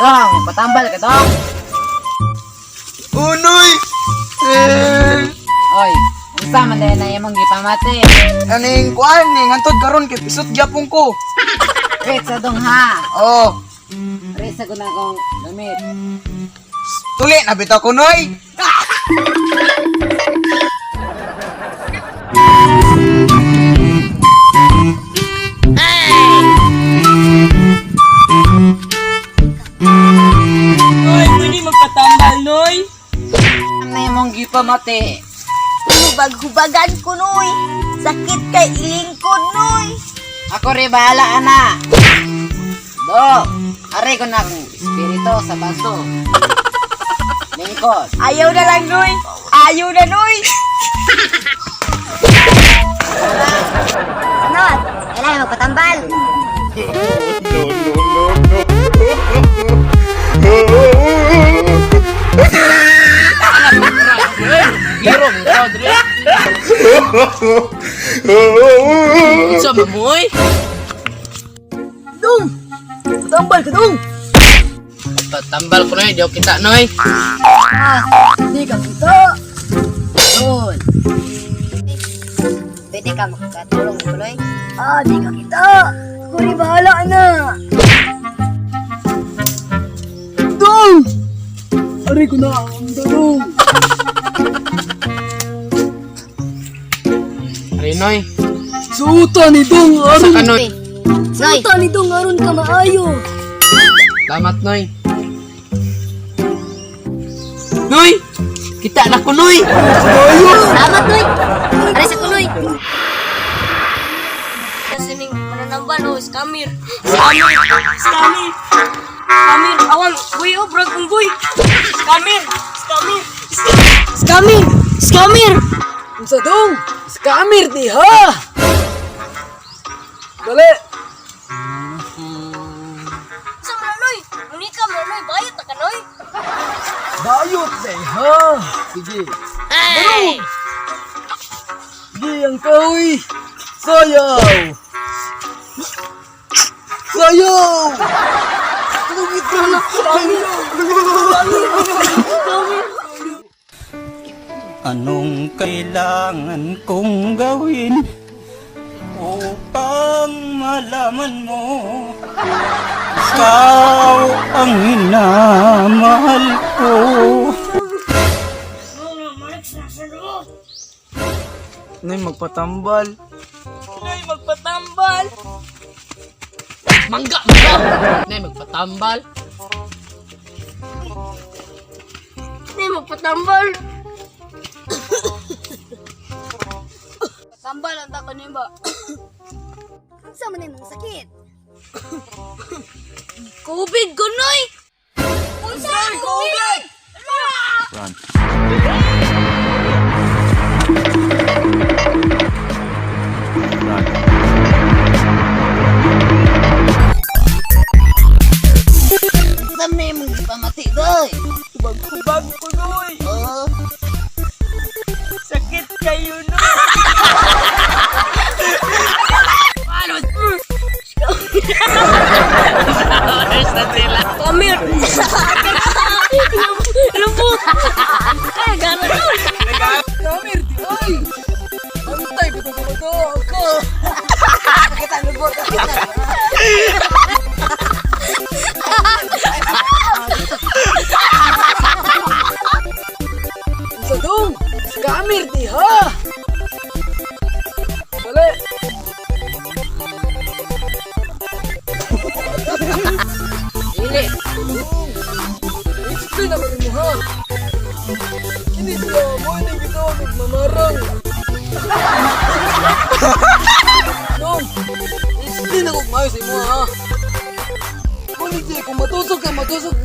Dong, patambal ka dong. Unoy! Oy, unsa man dahil na imong gipamati? Aning kuan ning hantod karon kay pisot gyapon ko. Wait sa dong ha. Oh, Resa ko na akong gamit. tuli na bitaw ko noy. Noy, pwede magpatambal, Noy. Ano na imong gipamati? Hubag-hubagan ko, Noy. Sakit kay iling ko, Noy. Ako rin bahala, ana. Do, aray ko na akong espiritu sa baso. Lingkod. Ayaw na lang, Noy. Ayaw na, Noy. Sunod. Kailangan magpatambal. Hero mo ka, Dre. Unsa ba mo, oy? Dong. Patambal ka, Dong. Patambal ko na, di ako kita, Noy. Hindi ka kita. Doon. Pwede ka makatulong ko, Noy? Di ka kita. Ako rin bahala na. Dong! Aray ko na ang Dong. Aray, Noy. Suta ni Dong Sa ka, Noy. Suta ni Dong aron ka maayo. Salamat, Noy. Noy! Kita na ko, Noy! Salamat, Noy. Aray sa kuloy. Kasi ning mananambal o scammer. Scammer! Awang, boy, oh, brag kong boy! Scammer. Unsa dong? Scammer di ha. Dali. Sa mga Noy. Unika mo, Noy. Bayot na ka, Noy. Bayot di ha. Sige. Hey! Di ang kahoy. Sayaw. Anong kailangan kong gawin upang malaman mo ikaw ang minamahal ko? Noy magpatambal. Noy, magpatambal! Mangga! Noy, magpatambal! Hindi magpatambal. Tambal ang takon niyo ba? Ang sama na yung sakit. COVID ko, Noy! Unsa COVID? Unsa man imong gipamati doy? Hubag ko, Noy! Oh, Sakit kayo, Noy! Kamir! Lubot! Ay, gano'n, Noy! Scammer di ay. Antay beto ako. Kita lubot kita. Unsa dong? Scammer di ha. Dali. Ini. Explain naman mo ha. Ini sila mo ini kita nagmamarang. Dong, explain ako maayos sa imo ha. Kung hindi, kung matusok ka, matusok.